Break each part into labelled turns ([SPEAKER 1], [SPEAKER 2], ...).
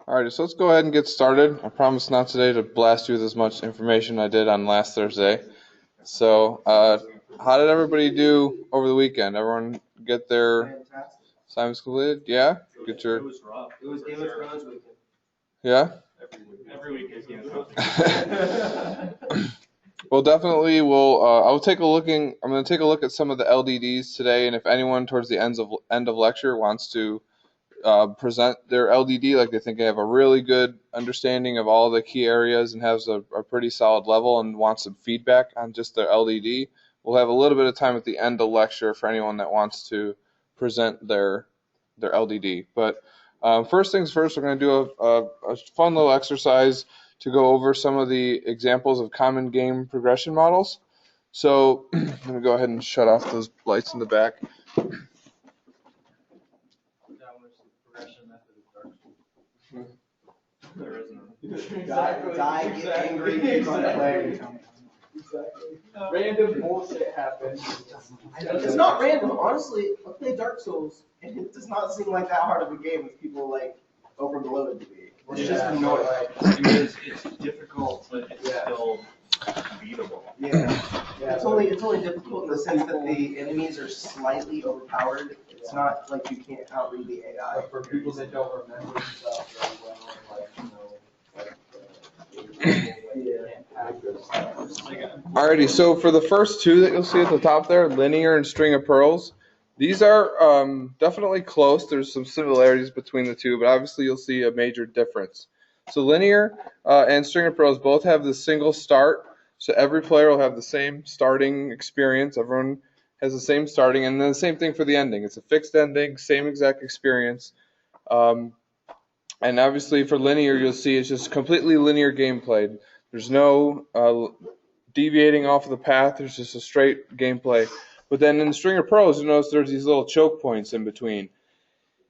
[SPEAKER 1] Alrighty, so let's go ahead and get started. I promise not today to blast you with as much information I did on last Thursday. So, how did everybody do over the weekend? Everyone get their assignments completed? Yeah? Get your.
[SPEAKER 2] It was rough. It was Game of Thrones weekend.
[SPEAKER 1] Yeah?
[SPEAKER 2] Every week is Game of Thrones.
[SPEAKER 1] Well, definitely. I'm going to take a look at some of the LDDs today, and if anyone towards the end of lecture wants to present their LDD like they think they have a really good understanding of all the key areas and has a pretty solid level and wants some feedback on just their LDD, we'll have a little bit of time at the end of lecture for anyone that wants to present their LDD. But first things first, we're going to do a fun little exercise to go over some of the examples of common game progression models. So I'm going to go ahead and shut off those lights in the back.
[SPEAKER 2] There isn't.
[SPEAKER 3] Die, get angry, pick on the player.
[SPEAKER 4] Exactly. Random bullshit happens.
[SPEAKER 3] It's not random, honestly. I play Dark Souls, and it does not seem like that hard of a game as people like overblow it to be. It's just annoying.
[SPEAKER 2] It's difficult, but it's still beatable.
[SPEAKER 3] Yeah. It's only difficult in the sense that the enemies are slightly overpowered. It's not like you can't outread the AI.
[SPEAKER 4] But for people that don't remember stuff very well,
[SPEAKER 1] Alrighty, so for the first two that you'll see at the top there, linear and string of pearls, these are definitely close. There's some similarities between the two, but obviously you'll see a major difference. So linear and string of pearls both have the single start, so every player will have the same starting experience. Everyone has the same starting, and then the same thing for the ending. It's a fixed ending, same exact experience. And obviously for linear, you'll see it's just completely linear gameplay. There's no deviating off of the path. There's just a straight gameplay. But then in the string of pearls, you notice there's these little choke points in between.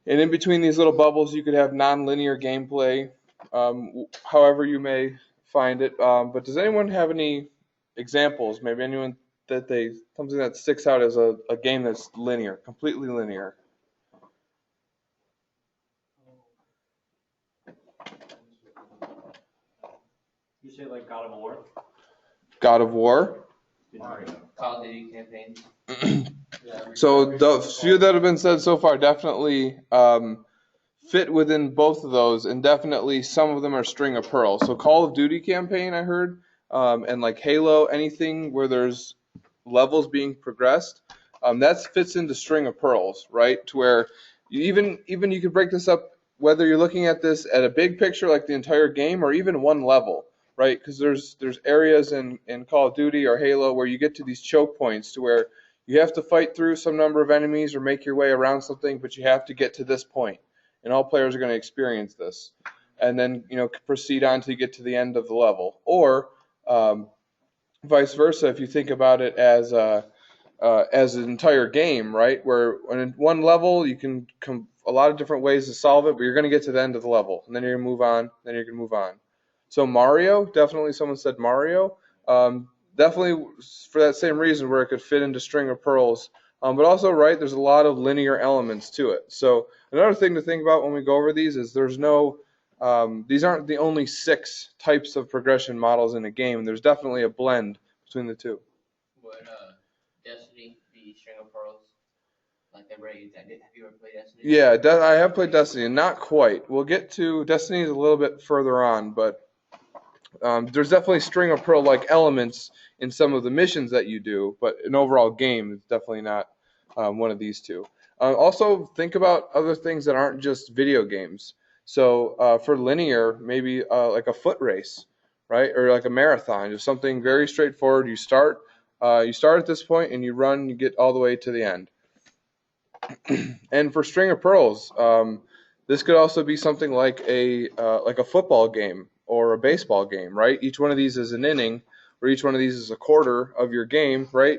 [SPEAKER 1] And in between these little bubbles, you could have non-linear gameplay, however you may find it. But does anyone have any examples? Maybe anyone something that sticks out as a game that's linear, completely linear.
[SPEAKER 2] You say like God of War?
[SPEAKER 1] God of War.
[SPEAKER 5] Call of Duty campaign.
[SPEAKER 1] So the few that have been said so far definitely fit within both of those, and definitely some of them are string of pearls. So Call of Duty campaign, I heard, and like Halo, anything where there's levels being progressed, that fits into string of pearls, right? To where you you could break this up whether you're looking at this at a big picture like the entire game or even one level, right? Because there's areas in Call of Duty or Halo where you get to these choke points to where you have to fight through some number of enemies or make your way around something, but you have to get to this point. And all players are going to experience this. And then, proceed on till you get to the end of the level. Or vice versa, if you think about it as an entire game, right? Where in one level, you can come a lot of different ways to solve it, but you're going to get to the end of the level. And then you're going to move on, then you're going to move on. So Mario, definitely someone said Mario. Definitely for that same reason where it could fit into string of pearls. But also, right, there's a lot of linear elements to it. So another thing to think about when we go over these is these aren't the only 6 types of progression models in a game. There's definitely a blend between the two.
[SPEAKER 5] Would Destiny be string of pearls? Like everybody, have you ever played Destiny?
[SPEAKER 1] Yeah, I have played Destiny, not quite. We'll get to Destiny a little bit further on, but there's definitely string of pearl like elements in some of the missions that you do, but an overall game is definitely not one of these two. Also, think about other things that aren't just video games. So for linear, maybe like a foot race, right, or like a marathon, just something very straightforward. You start at this point and you run, you get all the way to the end. And for string of pearls, this could also be something like a football game or a baseball game, right? Each one of these is an inning, or each one of these is a quarter of your game, right?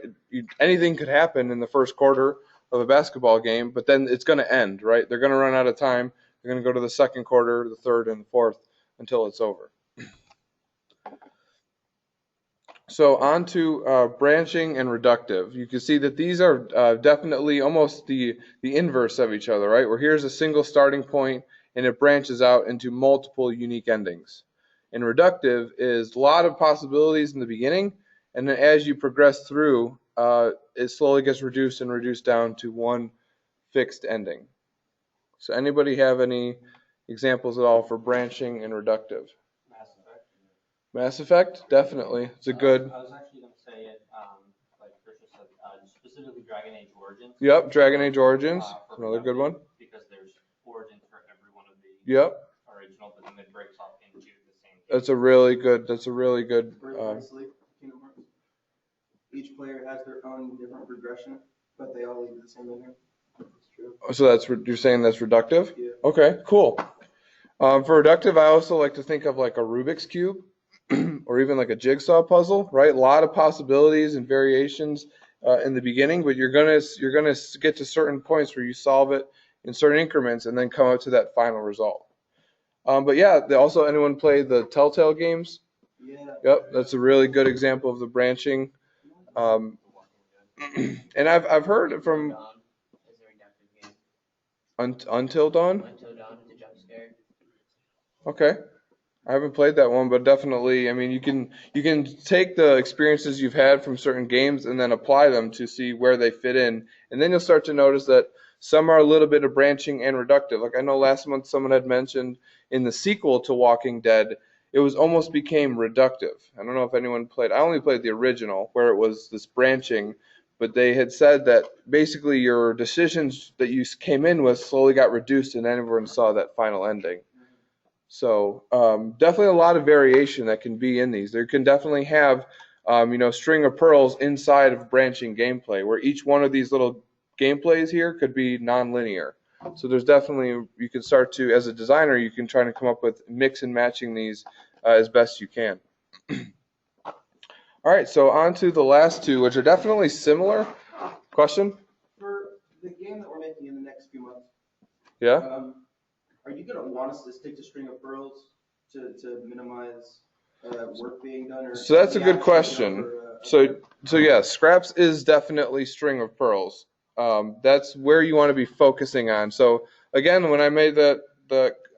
[SPEAKER 1] Anything could happen in the first quarter of a basketball game, but then it's going to end, right? They're going to run out of time. They're going to go to the second quarter, the third, and the fourth until it's over. So on to branching and reductive. You can see that these are definitely almost the inverse of each other, right? Where here's a single starting point, and it branches out into multiple unique endings. And reductive is a lot of possibilities in the beginning, and then as you progress through, it slowly gets reduced and reduced down to one fixed ending. So anybody have any examples at all for branching and reductive?
[SPEAKER 2] Mass Effect.
[SPEAKER 1] Mass Effect, definitely. It's a good.
[SPEAKER 2] I was actually going to say it, like Trisha said, specifically Dragon Age Origins.
[SPEAKER 1] Yep, Dragon Age Origins,
[SPEAKER 2] For
[SPEAKER 1] another good one.
[SPEAKER 2] Because there's origins for every one of the
[SPEAKER 1] Yep,
[SPEAKER 2] original, but then it breaks off into the same.
[SPEAKER 1] that's a really good.
[SPEAKER 3] Precisely, Kingdom Hearts. Each player has their own different progression, but they all lead to the same ending. That's true.
[SPEAKER 1] So you're saying that's reductive?
[SPEAKER 3] Yeah.
[SPEAKER 1] Okay, cool. For reductive, I also like to think of like a Rubik's Cube or even like a jigsaw puzzle, right? A lot of possibilities and variations in the beginning, but you're gonna get to certain points where you solve it in certain increments and then come up to that final result. But yeah, also anyone play the Telltale games?
[SPEAKER 3] Yeah.
[SPEAKER 1] Yep, that's a really good example of the branching. And I've heard from
[SPEAKER 5] Dawn is a reductive game.
[SPEAKER 1] Until Dawn.
[SPEAKER 5] Until Dawn is a jump scare.
[SPEAKER 1] Okay. I haven't played that one, but definitely, I mean, you can take the experiences you've had from certain games and then apply them to see where they fit in, and then you'll start to notice that some are a little bit of branching and reductive. Like I know last month someone had mentioned in the sequel to Walking Dead, it was almost became reductive. I don't know if anyone played. I only played the original where it was this branching, but they had said that basically your decisions that you came in with slowly got reduced, and then everyone saw that final ending. So definitely a lot of variation that can be in these. There can definitely have, string of pearls inside of branching gameplay, where each one of these little gameplays here could be non-linear. So there's definitely, you can start to, as a designer, you can try to come up with mix and matching these as best you can. All right, so on to the last two, which are definitely similar. Question?
[SPEAKER 3] For the game that we're making in the next few months,
[SPEAKER 1] Yeah?
[SPEAKER 3] are you going to want us to stick to string of pearls to minimize work being done? Or
[SPEAKER 1] So that's a good
[SPEAKER 3] actually
[SPEAKER 1] question. So yeah, scraps is definitely string of pearls. That's where you want to be focusing on. So again, when I made the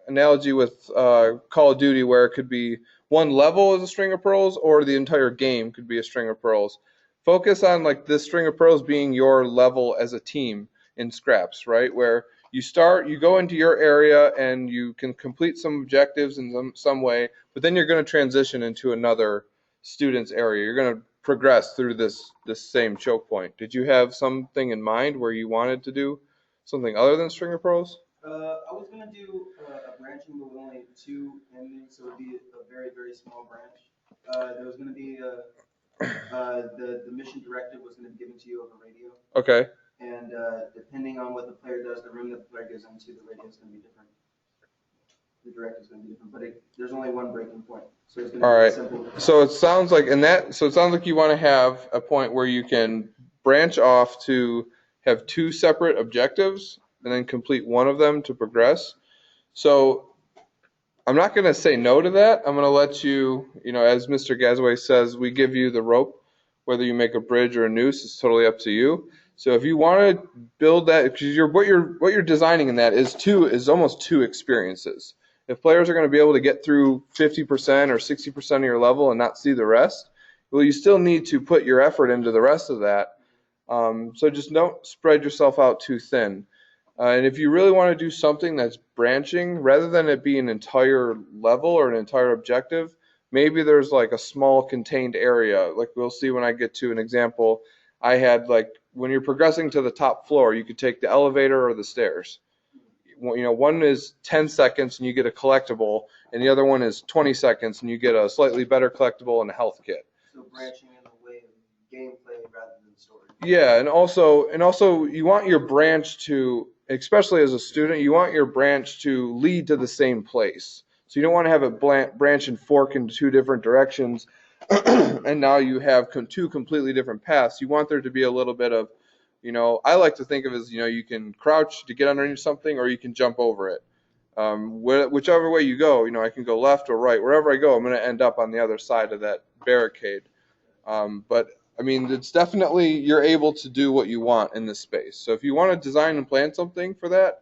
[SPEAKER 1] analogy with Call of Duty, where it could be one level as a string of pearls, or the entire game could be a string of pearls. Focus on like this string of pearls being your level as a team in scraps, right? Where you go into your area and you can complete some objectives in some way, but then you're going to transition into another student's area. You're going to progress through this same choke point. Did you have something in mind where you wanted to do something other than string of pearls?
[SPEAKER 3] I was going to do a branching, but with only two endings, so it would be a very, very small branch. There was going to be the mission directive was going to be given to you over radio.
[SPEAKER 1] Okay.
[SPEAKER 3] And depending on what the player does, the room that the player goes into, the radio is going to be different. The directive is going to be different, but there's only one breaking point, so it's going to
[SPEAKER 1] All
[SPEAKER 3] be
[SPEAKER 1] right.
[SPEAKER 3] simple.
[SPEAKER 1] So it sounds like you want to have a point where you can branch off to have two separate objectives and then complete one of them to progress. So I'm not going to say no to that. I'm going to let you, as Mr. Gazaway says, we give you the rope. Whether you make a bridge or a noose is totally up to you. So if you want to build that, because what you're designing in that is almost two experiences. If players are going to be able to get through 50% or 60% of your level and not see the rest, well, you still need to put your effort into the rest of that. So just don't spread yourself out too thin. And if you really want to do something that's branching, rather than it be an entire level or an entire objective, maybe there's like a small contained area. Like we'll see when I get to an example. I had like when you're progressing to the top floor, you could take the elevator or the stairs. One is 10 seconds and you get a collectible, and the other one is 20 seconds and you get a slightly better collectible and a health kit.
[SPEAKER 3] So branching in the way of gameplay rather than story.
[SPEAKER 1] Yeah, and also you want your branch to, especially as a student, you want your branch to lead to the same place. So you don't want to have it branch and fork in two different directions, and now you have two completely different paths. You want there to be a little bit of, I like to think of it as, you can crouch to get underneath something, or you can jump over it. Whichever way you go, I can go left or right. Wherever I go, I'm going to end up on the other side of that barricade. But I mean, it's definitely, you're able to do what you want in this space. So if you want to design and plan something for that,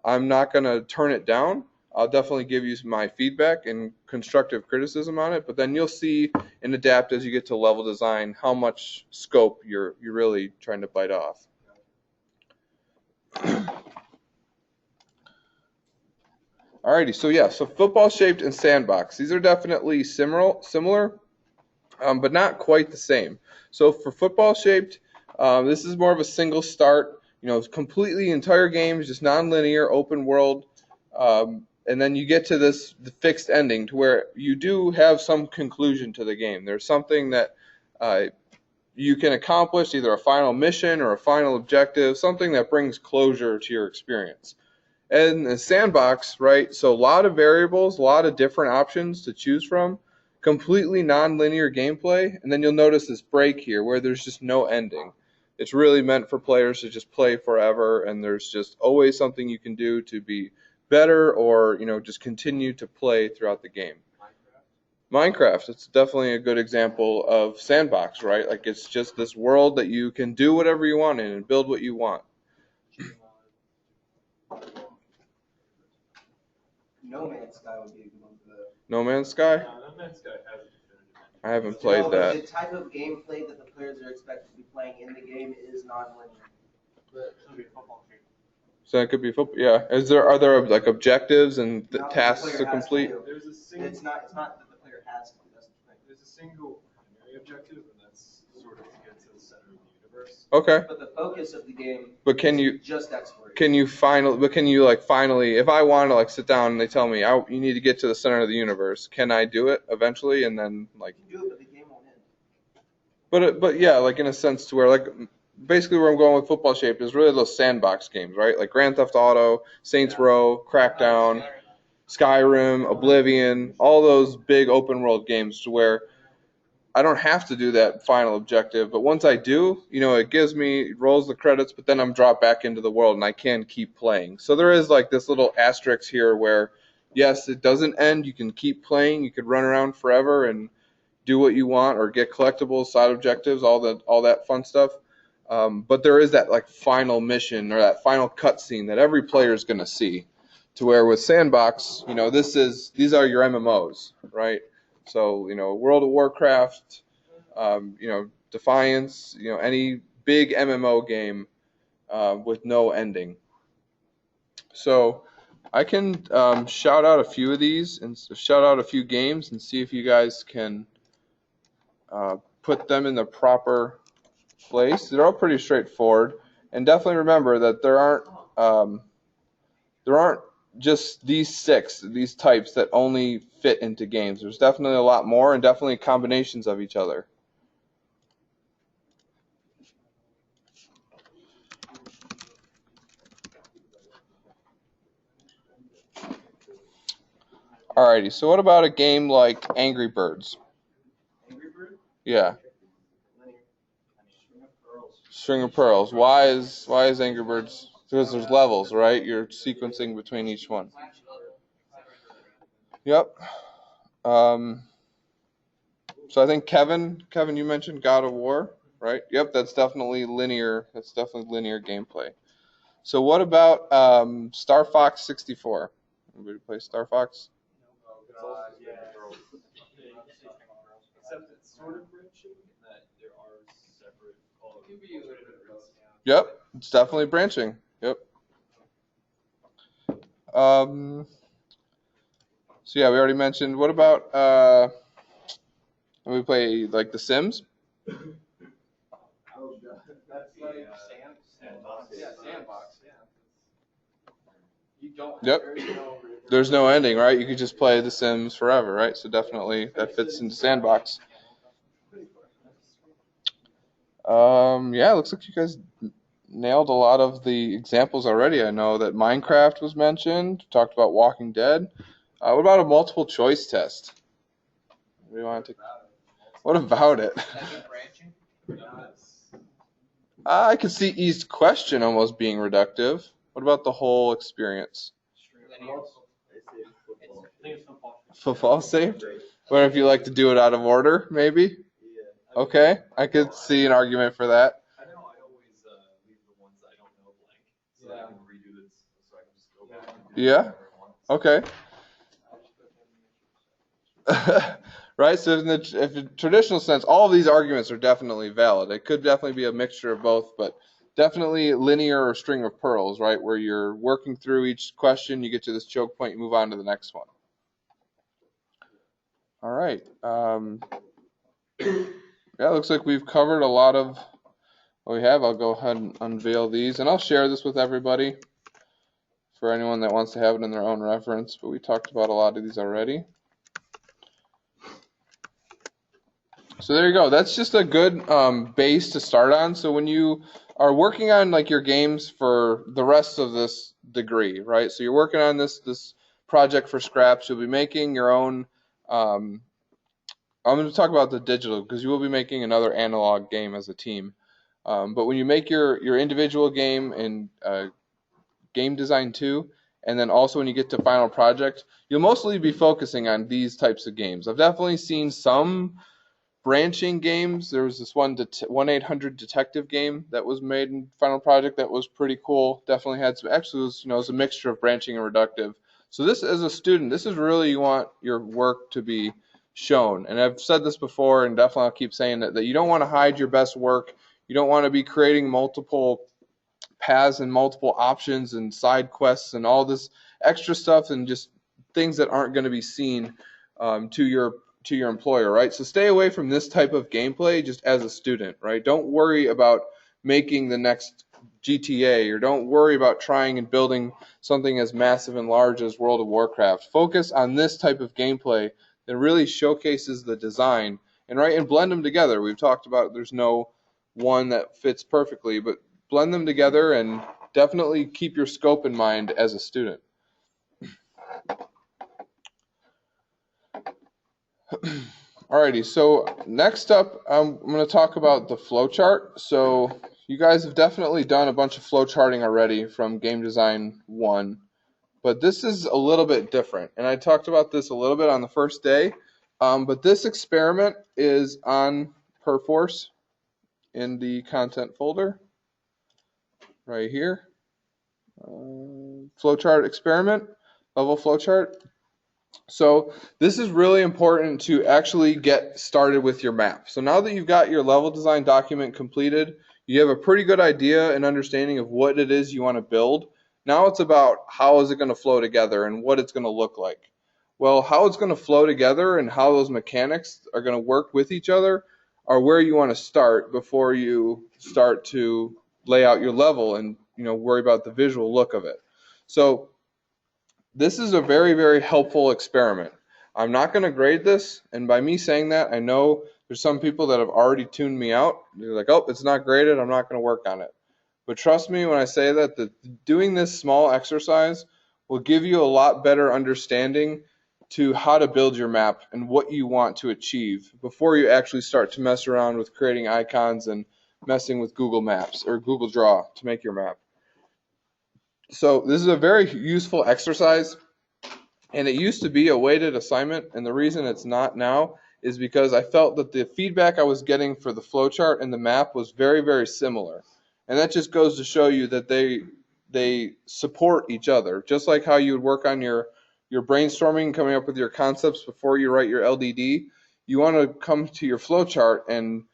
[SPEAKER 1] I'm not going to turn it down. I'll definitely give you my feedback and constructive criticism on it, but then you'll see and adapt as you get to level design how much scope you're really trying to bite off. Alrighty, so football shaped and sandbox. These are definitely similar, but not quite the same. So for football shaped, this is more of a single start. It's completely entire game, just non-linear, open world, and then you get to the fixed ending to where you do have some conclusion to the game. There's something that you can accomplish, either a final mission or a final objective, something that brings closure to your experience. And the sandbox, right? So a lot of variables, a lot of different options to choose from, completely non-linear gameplay, and then you'll notice this break here where there's just no ending. It's really meant for players to just play forever, and there's just always something you can do to be better or, just continue to play throughout the game. Minecraft, it's definitely a good example of sandbox, right? Like it's just this world that you can do whatever you want in and build what you want.
[SPEAKER 3] No Man's Sky would be a good one for that.
[SPEAKER 1] No Man's Sky?
[SPEAKER 4] No Man's Sky has a definitive ending.
[SPEAKER 1] I haven't played
[SPEAKER 3] No,
[SPEAKER 1] that.
[SPEAKER 3] but the type of gameplay that the players are expected to be playing in the game is non-linear.
[SPEAKER 2] But it should be football shape.
[SPEAKER 1] So it could be football. Yeah. Are there like objectives and
[SPEAKER 3] No, the
[SPEAKER 1] tasks
[SPEAKER 3] player
[SPEAKER 1] to
[SPEAKER 3] has
[SPEAKER 1] complete?
[SPEAKER 3] do.
[SPEAKER 4] There's a single.
[SPEAKER 3] It's not that the player has to. That's the thing.
[SPEAKER 4] There's a single primary objective, and that's sort of to get to the center of the universe.
[SPEAKER 1] Okay.
[SPEAKER 3] But the focus of the game
[SPEAKER 1] But can
[SPEAKER 3] is
[SPEAKER 1] you
[SPEAKER 3] just exploration.
[SPEAKER 1] finally, if I want to like sit down and they tell me you need to get to the center of the universe, can I do it eventually? And then like.
[SPEAKER 3] You can do it, but the game won't end.
[SPEAKER 1] But yeah, like in a sense to where like basically where I'm going with football shape is really those sandbox games, right? Like Grand Theft Auto, Saints Row, Crackdown, Skyrim, Oblivion, all those big open world games to where I don't have to do that final objective, but once I do, it rolls the credits, but then I'm dropped back into the world and I can keep playing. So there is like this little asterisk here where, yes, it doesn't end. You can keep playing. You could run around forever and do what you want or get collectibles, side objectives, all that fun stuff. But there is that like final mission or that final cutscene that every player is going to see. To where with Sandbox, these are your MMOs, right? So World of Warcraft, Defiance, any big MMO game with no ending. So I can shout out a few of these and shout out a few games and see if you guys can put them in the proper place. They're all pretty straightforward, and definitely remember that there aren't just these types that only fit into games. There's definitely a lot more, and definitely combinations of each other. Alrighty, so what about a game like Angry Birds?
[SPEAKER 3] Angry Bird?
[SPEAKER 1] Yeah.
[SPEAKER 3] Linear.
[SPEAKER 1] String of Pearls. Why is Angry Birds? Because there's levels, right? You're sequencing between each one. Yep. So I think Kevin, you mentioned God of War, right? Yep, that's definitely linear. That's definitely linear gameplay. So what about Star Fox 64? Anybody play Star Fox?
[SPEAKER 4] Except it's sort of branching in that there are separate
[SPEAKER 1] Yep, it's definitely branching. Yep. So yeah, we already mentioned. What about we play like The Sims?
[SPEAKER 3] Oh, God. That's like sandbox. Yeah, sandbox, yeah. You don't.
[SPEAKER 1] Yep. There's no ending, right? You could just play The Sims forever, right? So definitely that fits into sandbox. Yeah, it looks like you guys nailed a lot of the examples already. I know that Minecraft was mentioned. Talked about Walking Dead. What about a multiple choice test? What about it? I could see each question almost being reductive. What about the whole experience? Football saved? What if you like to do it out of order, maybe? Okay, I could see an argument for that.
[SPEAKER 4] I know I always leave the ones I don't know blank, so I can redo this, so I can just go back
[SPEAKER 1] Yeah? Okay. Right, so if in the traditional sense, all of these arguments are definitely valid. It could definitely be a mixture of both, but definitely linear or string of pearls, right, where you're working through each question, you get to this choke point, you move on to the next one. All right. Yeah, it looks like we've covered a lot of what we have. I'll go ahead and unveil these, and I'll share this with everybody for anyone that wants to have it in their own reference, but we talked about a lot of these already. So there you go. That's just a good base to start on. So when you are working on like your games for the rest of this degree, right? So you're working on this project for scraps. You'll be making your own. I'm going to talk about the digital because you will be making another analog game as a team. But when you make your individual game in Game Design 2, and then also when you get to final project, you'll mostly be focusing on these types of games. I've definitely seen some branching games. There was this 1-800 detective game that was made in Final Project that was pretty cool. Definitely had some, actually it was a mixture of branching and reductive. So this, as a student, this is really, you want your work to be shown. And I've said this before, and definitely I'll keep saying that you don't want to hide your best work. You don't want to be creating multiple paths and multiple options and side quests and all this extra stuff and just things that aren't going to be seen to your employer, right? So stay away from this type of gameplay just as a student, right? Don't worry about making the next GTA, or don't worry about trying and building something as massive and large as World of Warcraft. Focus on this type of gameplay that really showcases the design and blend them together. We've talked about there's no one that fits perfectly, but blend them together and definitely keep your scope in mind as a student. Alrighty, so next up, I'm going to talk about the flowchart. So you guys have definitely done a bunch of flowcharting already from Game Design 1, but this is a little bit different. And I talked about this a little bit on the first day, but this experiment is on Perforce in the content folder right here. Flowchart experiment, level flowchart. So this is really important to actually get started with your map. So now that you've got your level design document completed, you have a pretty good idea and understanding of what it is you want to build. Now it's about how is it going to flow together and what it's going to look like. Well, how it's going to flow together and how those mechanics are going to work with each other are where you want to start before you start to lay out your level and worry about the visual look of it. So this is a very, very helpful experiment. I'm not going to grade this, and by me saying that, I know there's some people that have already tuned me out. They're like, oh, it's not graded, I'm not going to work on it. But trust me when I say that doing this small exercise will give you a lot better understanding to how to build your map and what you want to achieve before you actually start to mess around with creating icons and messing with Google Maps or Google Draw to make your map. So this is a very useful exercise, and it used to be a weighted assignment, and the reason it's not now is because I felt that the feedback I was getting for the flowchart and the map was very, very similar. And that just goes to show you that they support each other. Just like how you would work on your brainstorming, coming up with your concepts before you write your LDD, you want to come to your flowchart and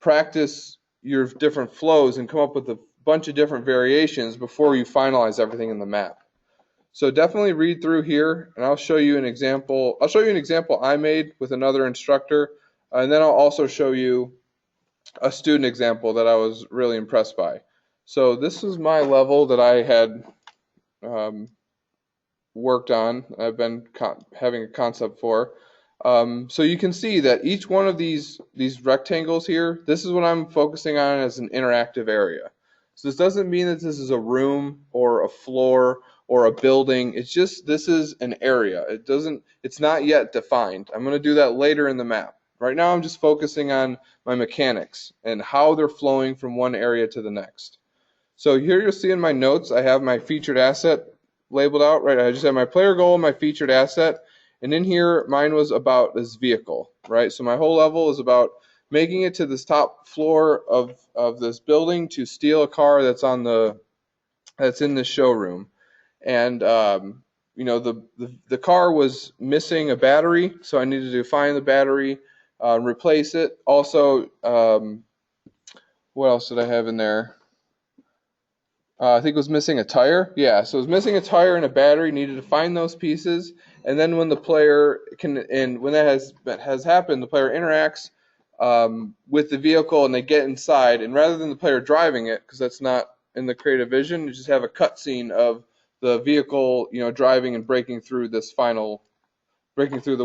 [SPEAKER 1] practice your different flows and come up with a bunch of different variations before you finalize everything in the map. So definitely read through here, and I'll show you an example. I'll show you an example I made with another instructor, and then I'll also show you a student example that I was really impressed by. So this is my level that I had worked on. I've been having a concept for. So you can see that each one of these rectangles here, this is what I'm focusing on as an interactive area. So this doesn't mean that this is a room or a floor or a building. It's just this is an area. It's not yet defined. I'm going to do that later in the map. Right now I'm just focusing on my mechanics and how they're flowing from one area to the next. So here you'll see in my notes I have my featured asset labeled out, right? I just have my player goal, my featured asset, and in here mine was about this vehicle, right? So my whole level is about making it to this top floor of this building to steal a car that's in the showroom. And the car was missing a battery, so I needed to find the battery, replace it. Also, what else did I have in there? I think it was missing a tire. Yeah, so it was missing a tire and a battery. Needed to find those pieces, and then when the player when that has happened, the player interacts with the vehicle and they get inside. And rather than the player driving it, because that's not in the creative vision, you just have a cutscene of the vehicle, driving and breaking through the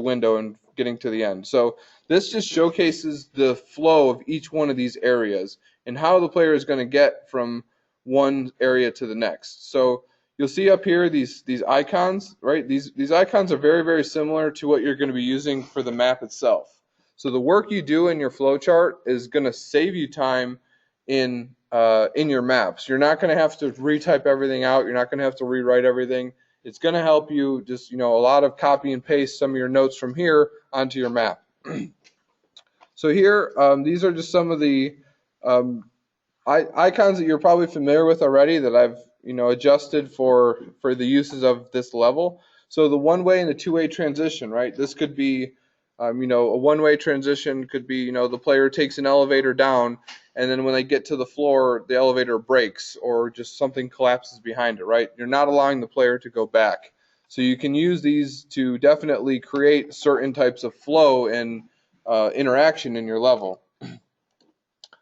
[SPEAKER 1] window and getting to the end. So this just showcases the flow of each one of these areas and how the player is going to get from one area to the next. So you'll see up here these icons, right? These icons are very, very similar to what you're going to be using for the map itself. So the work you do in your flowchart is going to save you time in your maps. You're not going to have to retype everything out. You're not going to have to rewrite everything. It's going to help you just, a lot of copy and paste some of your notes from here onto your map. So here, these are just some of the icons that you're probably familiar with already that I've, adjusted for the uses of this level. So the one-way and the two-way transition, right? This could be, a one-way transition could be, the player takes an elevator down, and then when they get to the floor, the elevator breaks or just something collapses behind it, right? You're not allowing the player to go back. So you can use these to definitely create certain types of flow and interaction in your level.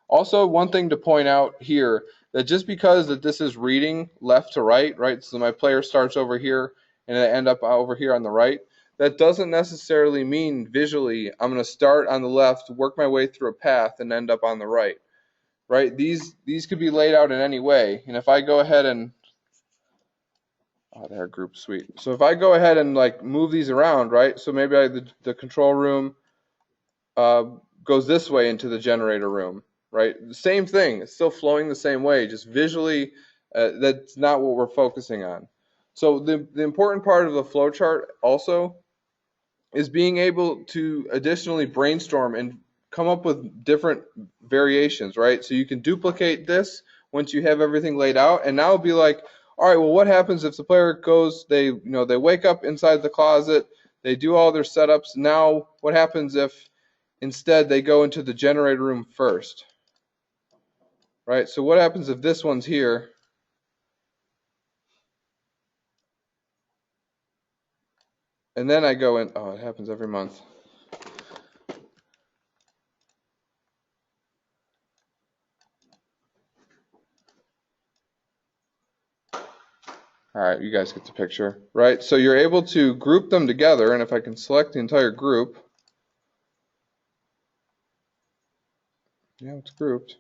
[SPEAKER 1] Also, one thing to point out here, that just because that this is reading left to right, so my player starts over here and I end up over here on the right, that doesn't necessarily mean visually I'm going to start on the left, work my way through a path, and end up on the right. Right? These could be laid out in any way. And if I go ahead and they're group suite. So if I go ahead and move these around, right? So maybe the control room goes this way into the generator room, right? The same thing. It's still flowing the same way. Just visually, that's not what we're focusing on. So the important part of the flowchart also is being able to additionally brainstorm and come up with different variations, right? So you can duplicate this once you have everything laid out, and now it'll be like, all right, well, what happens if the player goes, they wake up inside the closet, they do all their setups. Now, what happens if instead they go into the generator room first, right? So what happens if this one's here? And then I go in, it happens every month. All right, you guys get the picture, right? So you're able to group them together, and if I can select the entire group, yeah, it's grouped.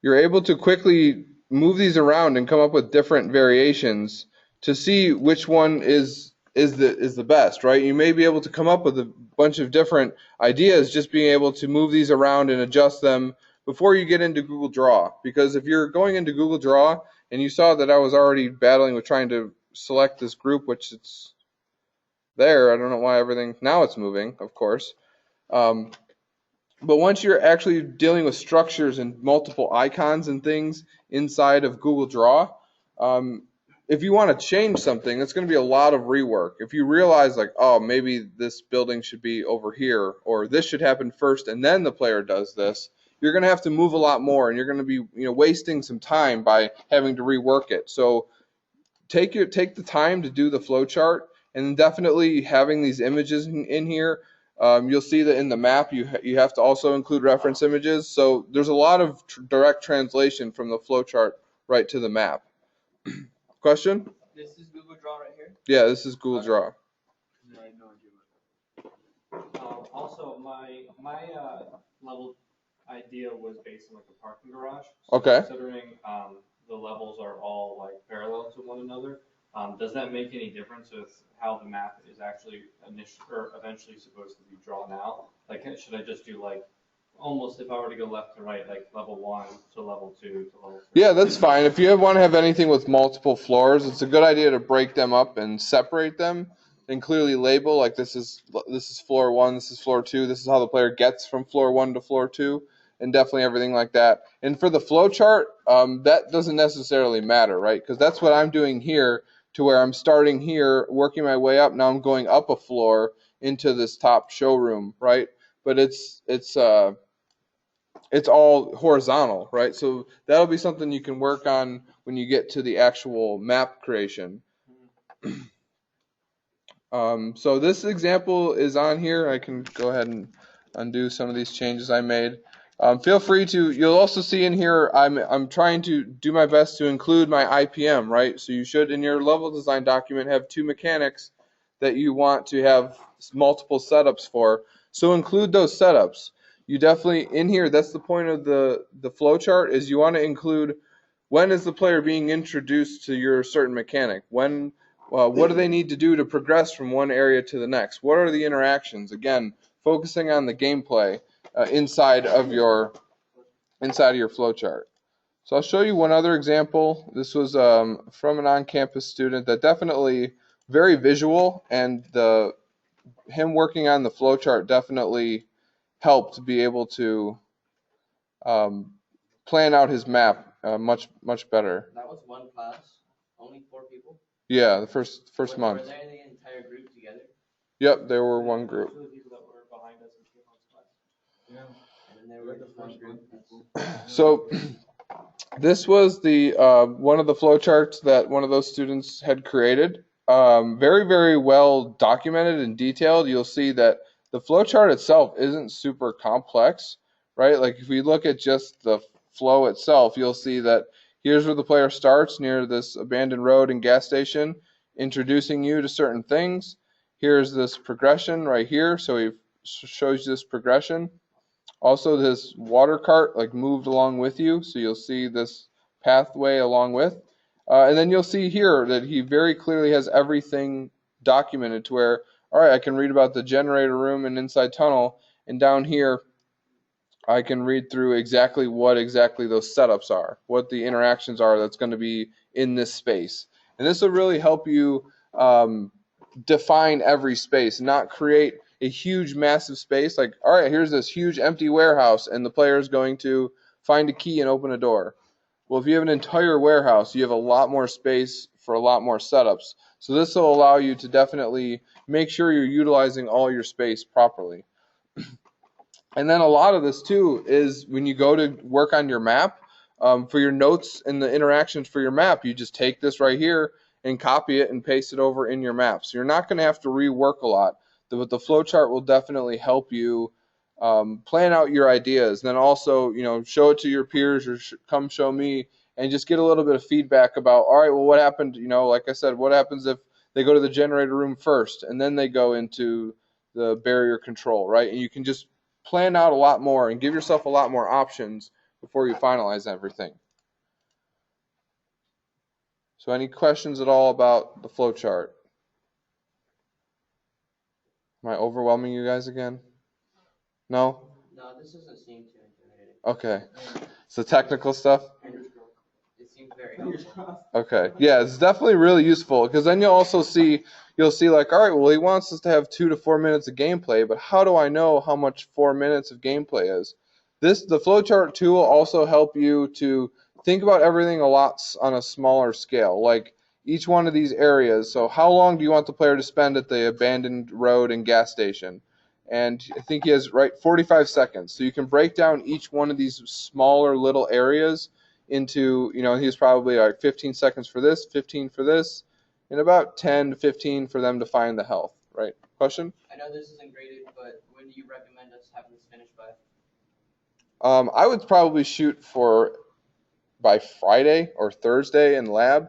[SPEAKER 1] You're able to quickly move these around and come up with different variations to see which one is the best, right? You may be able to come up with a bunch of different ideas just being able to move these around and adjust them before you get into Google Draw. Because if you're going into Google Draw and you saw that I was already battling with trying to select this group, which it's there, I don't know why now it's moving, of course. But once you're actually dealing with structures and multiple icons and things inside of Google Draw, if you want to change something, it's going to be a lot of rework. If you realize maybe this building should be over here, or this should happen first and then the player does this, you're going to have to move a lot more, and you're going to be wasting some time by having to rework it. So take the time to do the flow chart, and then definitely having these images in here. You'll see that in the map you have to also include reference images. So there's a lot of direct translation from the flowchart right to the map. Question?
[SPEAKER 5] This is Google Draw right here?
[SPEAKER 1] Yeah, this is Google Draw.
[SPEAKER 4] I had no idea.
[SPEAKER 2] Also, my level idea was based on a parking garage. So
[SPEAKER 1] Okay.
[SPEAKER 2] Considering the levels are all parallel to one another, does that make any difference with how the map is actually eventually supposed to be drawn out? Should I just do almost, if I were to go left to right, level 1 to level 2 to level 3?
[SPEAKER 1] Yeah, that's fine. If you want to have anything with multiple floors, it's a good idea to break them up and separate them and clearly label, this is floor 1, this is floor 2, this is how the player gets from floor 1 to floor 2, and definitely everything like that. And for the flow chart, that doesn't necessarily matter, right? Because that's what I'm doing here to where I'm starting here, working my way up. Now I'm going up a floor into this top showroom, right? But it's all horizontal, right? So that'll be something you can work on when you get to the actual map creation. So this example is on here. I can go ahead and undo some of these changes I made. Feel free to, you'll also see in here, I'm trying to do my best to include my IPM, right? So you should, in your level design document, have 2 mechanics that you want to have multiple setups for. So include those setups. You definitely, in here, that's the point of the flow chart, is you want to include when is the player being introduced to your certain mechanic? What do they need to do to progress from one area to the next? What are the interactions? Again, focusing on the gameplay inside of your flowchart. So I'll show you one other example. This was from an on-campus student that definitely very visual, and him working on the flowchart definitely helped be able to plan out his map much better.
[SPEAKER 5] That was one class, only 4 people.
[SPEAKER 1] Yeah, the first month.
[SPEAKER 5] Were they the entire group together?
[SPEAKER 1] Yep, there were one group.
[SPEAKER 2] Two of the people that were behind us in Stefan's class.
[SPEAKER 5] Yeah. And then they were the first group.
[SPEAKER 1] So this was the one of the flowcharts that one of those students had created. Very well documented and detailed. You'll see that the flowchart itself isn't super complex, right? Like if we look at just the flow itself, you'll see that here's where the player starts near this abandoned road and gas station, introducing you to certain things. Here's this progression right here. So he shows you this progression. Also, this water cart like moved along with you, so you'll see this pathway along with. And then you'll see here that he very clearly has everything documented to where, all right, I can read about the generator room and inside tunnel, and down here I can read through exactly what those setups are, what the interactions are that's going to be in this space. And this will really help you define every space, not create a huge, massive space. Like, all right, here's this huge empty warehouse, and the player is going to find a key and open a door. Well, if you have an entire warehouse, you have a lot more space for a lot more setups. So this will allow you to definitely make sure you're utilizing all your space properly. And then a lot of this too is when you go to work on your map, for your notes and the interactions for your map, you just take this right here and copy it and paste it over in your map. So you're not going to have to rework a lot. But the flowchart will definitely help you plan out your ideas. And then also, show it to your peers or come show me and just get a little bit of feedback about, all right, well, what happened? Like I said, what happens if they go to the generator room first and then they go into the barrier control, right? And you can just plan out a lot more and give yourself a lot more options before you finalize everything. So any questions at all about the flowchart? Am I overwhelming you guys again? No?
[SPEAKER 5] No, this doesn't seem too intimidating.
[SPEAKER 1] Okay. So technical stuff?
[SPEAKER 5] It seems very helpful.
[SPEAKER 1] Okay. Yeah, it's definitely really useful because then you'll see like, all right, well, he wants us to have 2 to 4 minutes of gameplay, but how do I know how much 4 minutes of gameplay is? The flowchart tool will also help you to think about everything a lot on a smaller scale, like each one of these areas. So how long do you want the player to spend at the abandoned road and gas station? And I think he has 45 seconds. So you can break down each one of these smaller little areas into, he's probably like 15 seconds for this, 15 for this, and about 10 to 15 for them to find the health, right? Question?
[SPEAKER 5] I know this isn't graded, but when do you recommend us having this finished by?
[SPEAKER 1] I would probably shoot for by Friday or Thursday in lab,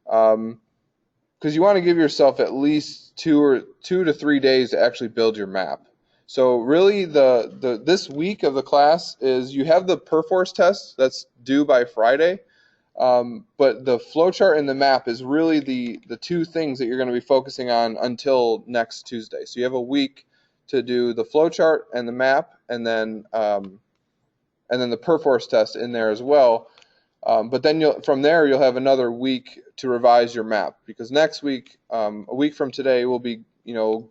[SPEAKER 1] because you want to give yourself at least 2 to 3 days to actually build your map. So really, this week of the class is you have the perforce test that's due by Friday, but the flowchart and the map is really the 2 things that you're going to be focusing on until next Tuesday. So you have a week to do the flowchart and the map, and then the perforce test in there as well. But then from there you'll have another week to revise your map, because next week, a week from today, we'll be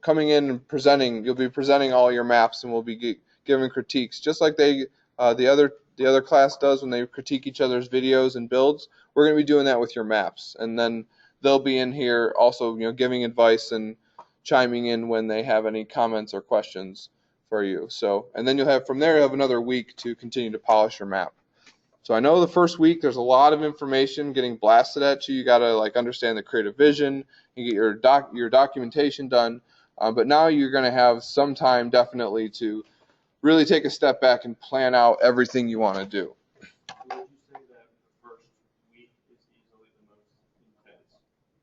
[SPEAKER 1] coming in and presenting. You'll be presenting all your maps, and we'll be giving critiques, just like the other class does when they critique each other's videos and builds. We're going to be doing that with your maps, and then they'll be in here also, giving advice and chiming in when they have any comments or questions for you. So, and then from there, you'll have another week to continue to polish your map. So I know the first week there's a lot of information getting blasted at you. You got to understand the creative vision and get your documentation done. But now you're going to have some time definitely to really take a step back and plan out everything you want to do.
[SPEAKER 2] Would you say that the first week is easily the most intense?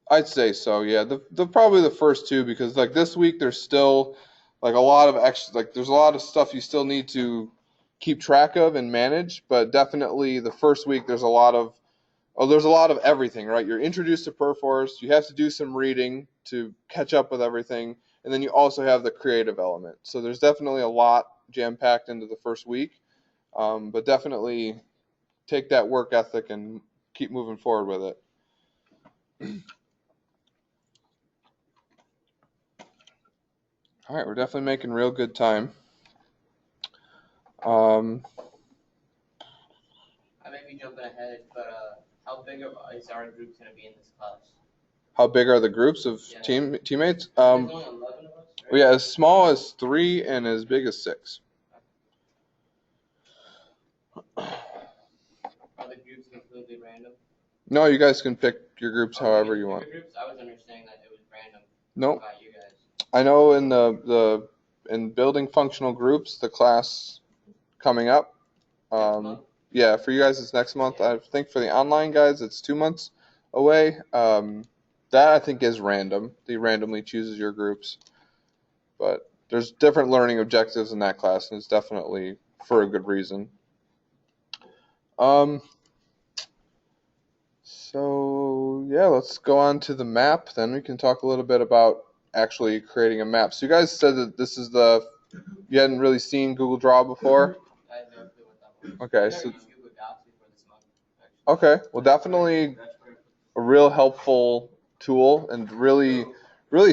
[SPEAKER 1] I'd say so, yeah. The probably the first two, because this week there's still a lot of extra, there's a lot of stuff you still need to keep track of and manage, but definitely the first week there's a lot of everything, right? You're introduced to Perforce, you have to do some reading to catch up with everything, and then you also have the creative element. So there's definitely a lot jam-packed into the first week, but definitely take that work ethic and keep moving forward with it. All right, we're definitely making real good time.
[SPEAKER 5] I may be jumping ahead, but how big is our group going to be in this class?
[SPEAKER 1] How big are the groups of teammates?
[SPEAKER 5] There's only 11 of us, right?
[SPEAKER 1] Yeah, as small as 3 and as big as 6.
[SPEAKER 5] Are the groups completely random?
[SPEAKER 1] No, you guys can pick your groups however you want.
[SPEAKER 5] Groups? I was understanding that it was random.
[SPEAKER 1] Nope.
[SPEAKER 5] By you guys.
[SPEAKER 1] I know in building functional groups, the class coming up. Yeah, for you guys it's next month. Yeah. I think for the online guys it's 2 months away. That I think is random. They randomly chooses your groups. But there's different learning objectives in that class, and it's definitely for a good reason. So yeah, let's go on to the map. Then we can talk a little bit about actually creating a map. So you guys said that this is you hadn't really seen Google Draw before?
[SPEAKER 5] I have no clue what that was.
[SPEAKER 1] Okay, so
[SPEAKER 5] Okay,
[SPEAKER 1] well, definitely a real helpful tool, and really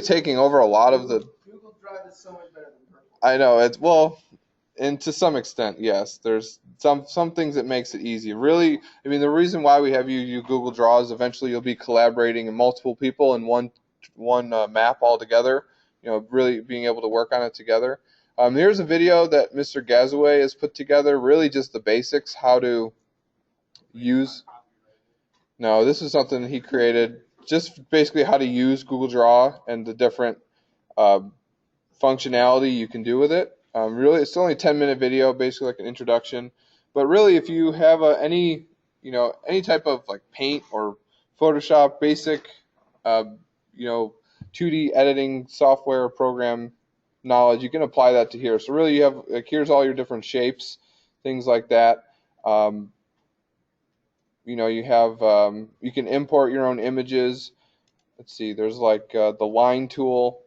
[SPEAKER 1] taking over a lot of the.
[SPEAKER 3] Google Drive is so much better than Perforce.
[SPEAKER 1] I know and to some extent, yes. There's some things that makes it easy. Really, I mean, the reason why we have you use Google Draw is eventually you'll be collaborating with multiple people in one map all together. Really being able to work on it together. Here's a video that Mr. Gazaway has put together. Really, just the basics, how to use. No, this is something he created. Just basically how to use Google Draw and the different functionality you can do with it. Really, it's only a 10-minute video, basically like an introduction. But really, if you have any type of Paint or Photoshop, basic, 2D editing software program knowledge, you can apply that to here. So really, you have here's all your different shapes, things like that. You have you can import your own images. Let's see, there's the line tool.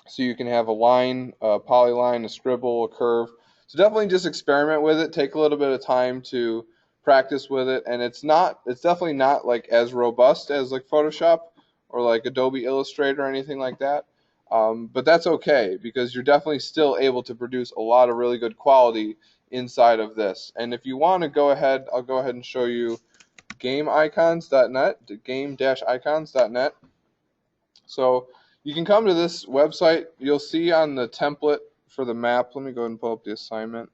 [SPEAKER 1] So you can have a line, a polyline, a scribble, a curve. So definitely just experiment with it. Take a little bit of time to practice with it. And it's definitely not as robust as Photoshop or Adobe Illustrator or anything like that. But that's okay, because you're definitely still able to produce a lot of really good quality inside of this. And if you want to go ahead, I'll go ahead and show you gameicons.net, game-icons.net. So you can come to this website. You'll see on the template for the map. Let me go ahead and pull up the assignment.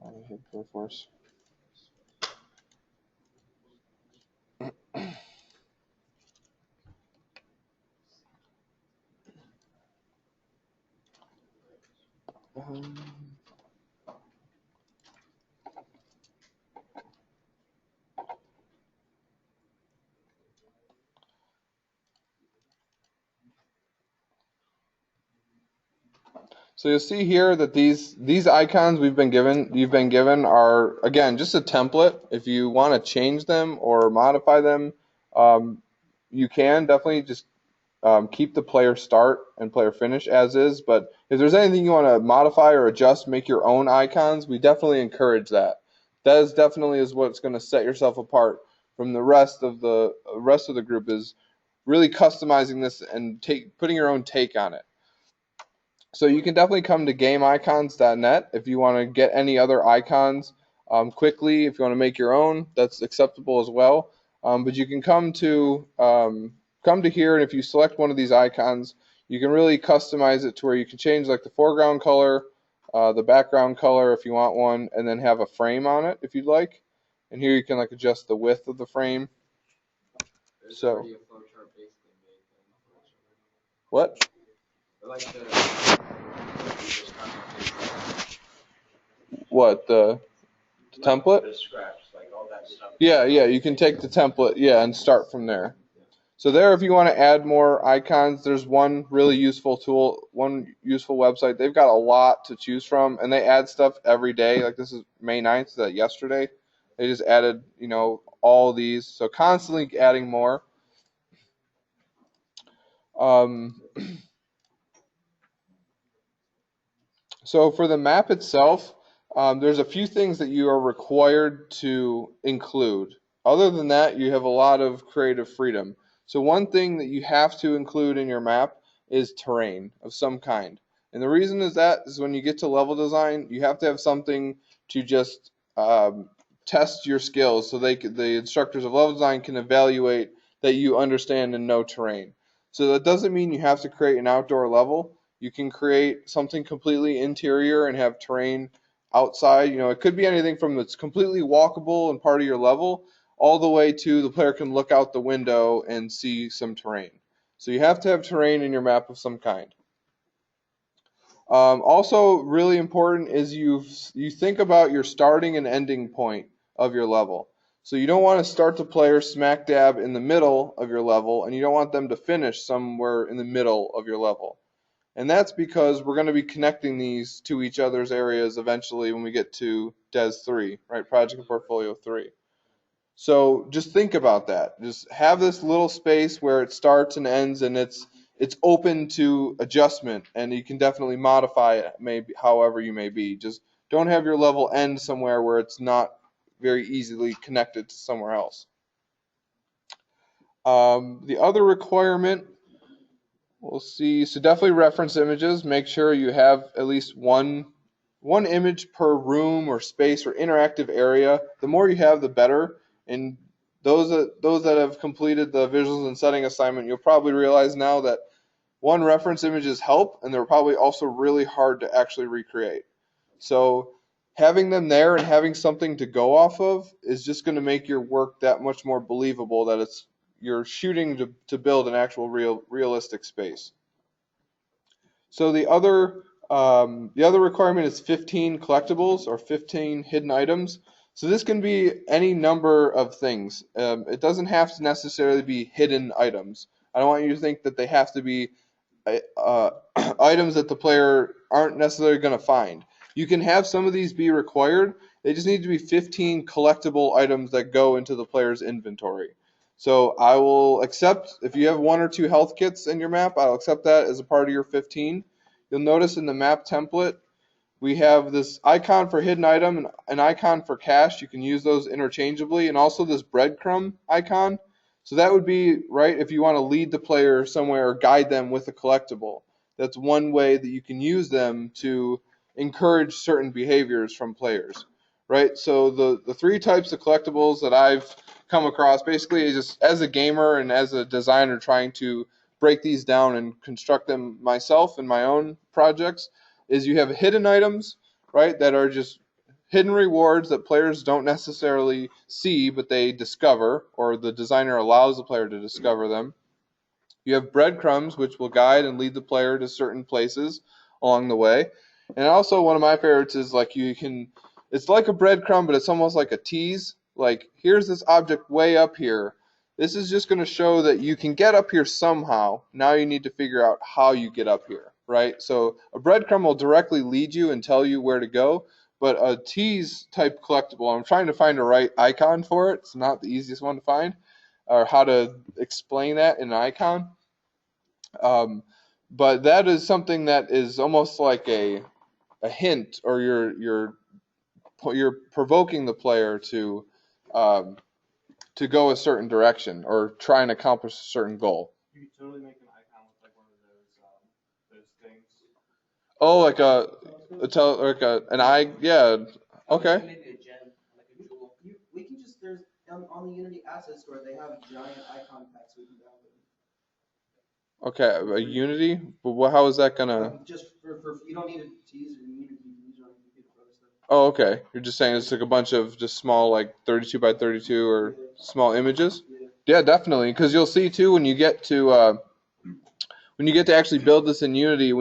[SPEAKER 1] I hit Perforce. So you'll see here that these icons you've been given are, again, just a template. If you want to change them or modify them, you can definitely just keep the player start and player finish as is. But if there's anything you want to modify or adjust, make your own icons, we definitely encourage that. That definitely is what's going to set yourself apart from the rest of the group, is really customizing this and putting your own take on it. So you can definitely come to gameicons.net if you want to get any other icons quickly. If you want to make your own, that's acceptable as well. But you can come to here, and if you select one of these icons, you can really customize it to where you can change like the foreground color, the background color if you want one, and then have a frame on it if you'd like. And here you can like adjust the width of the frame.
[SPEAKER 4] There's
[SPEAKER 1] So
[SPEAKER 4] already a flowchart basically made then.
[SPEAKER 1] what?
[SPEAKER 4] I like the just copy
[SPEAKER 1] What the
[SPEAKER 4] paste
[SPEAKER 1] template?
[SPEAKER 4] the scratch, like all that stuff.
[SPEAKER 1] Yeah, you can take the template, and start from there. So there, if you want to add more icons, there's one really useful tool, one useful website. They've got a lot to choose from, and they add stuff every day. Like this is May 9th, so yesterday. They just added, all these. So constantly adding more. Um, So for the map itself, there's a few things that you are required to include. Other than that, you have a lot of creative freedom. So one thing that you have to include in your map is terrain of some kind. And the reason is that is when you get to level design, you have to have something to just test your skills so the instructors of level design can evaluate that you understand and know terrain. So that doesn't mean you have to create an outdoor level. You can create something completely interior and have terrain outside. It could be anything from that's completely walkable and part of your level, all the way to the player can look out the window and see some terrain. So you have to have terrain in your map of some kind. Also, really important is you think about your starting and ending point of your level. So you don't want to start the player smack dab in the middle of your level, and you don't want them to finish somewhere in the middle of your level. And that's because we're going to be connecting these to each other's areas eventually when we get to DES 3, right? Project and Portfolio 3. So just think about that. Just have this little space where it starts and ends, and it's open to adjustment, and you can definitely modify it maybe however you may be. Just don't have your level end somewhere where it's not very easily connected to somewhere else. The other requirement, we'll see. So definitely reference images. Make sure you have at least one image per room or space or interactive area. The more you have, the better. And those that have completed the visuals and setting assignment, you'll probably realize now that one, reference images help, and they're probably also really hard to actually recreate. So having them there and having something to go off of is just going to make your work that much more believable that you're shooting to build an actual realistic space. So the other requirement is 15 collectibles or 15 hidden items. So this can be any number of things. It doesn't have to necessarily be hidden items. I don't want you to think that they have to be items that the player aren't necessarily going to find. You can have some of these be required. They just need to be 15 collectible items that go into the player's inventory. So I will accept, if you have 1 or 2 health kits in your map, I'll accept that as a part of your 15. You'll notice in the map template, we have this icon for hidden item and an icon for cache. You can use those interchangeably, and also this breadcrumb icon. So that would be, right, if you want to lead the player somewhere or guide them with a collectible. That's one way that you can use them to encourage certain behaviors from players, right? So the 3 types of collectibles that I've come across basically is just as a gamer and as a designer trying to break these down and construct them myself in my own projects is you have hidden items, right, that are just hidden rewards that players don't necessarily see, but they discover, or the designer allows the player to discover them. You have breadcrumbs, which will guide and lead the player to certain places along the way. And also one of my favorites is it's like a breadcrumb, but it's almost like a tease. Like, here's this object way up here. This is just going to show that you can get up here somehow. Now you need to figure out how you get up here, right? So a breadcrumb will directly lead you and tell you where to go, but a tease type collectible, I'm trying to find the right icon for it. It's not the easiest one to find, or how to explain that in an icon. But that is something that is almost like a hint, or you're provoking the player to go a certain direction or try and accomplish a certain goal.
[SPEAKER 2] You could totally make an icon with like one of those things.
[SPEAKER 1] Oh, like an eye, yeah. Okay.
[SPEAKER 5] Maybe a gem, like a jewel.
[SPEAKER 3] We can just, there's, on the Unity Asset Store, they have giant icon packs we can download.
[SPEAKER 1] Okay, a Unity, but how is that gonna?
[SPEAKER 3] Just for, you don't need it to use it in Unity, you can use it on your computer for other stuff.
[SPEAKER 1] Oh, okay. You're just saying it's like a bunch of just small, like 32 by 32 or small images.
[SPEAKER 3] Yeah.
[SPEAKER 1] Yeah, definitely. Because you'll see too when you get to actually build this in Unity,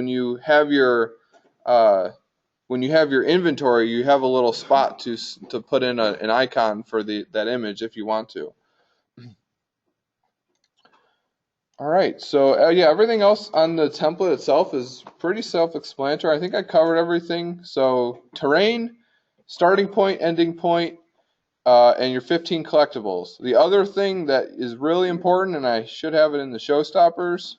[SPEAKER 1] uh, when you have your inventory, you have a little spot to put in an icon for that image if you want to. All right, so yeah, everything else on the template itself is pretty self-explanatory. I think I covered everything. So terrain, starting point, ending point, and your 15 collectibles. The other thing that is really important, and I should have it in the showstoppers,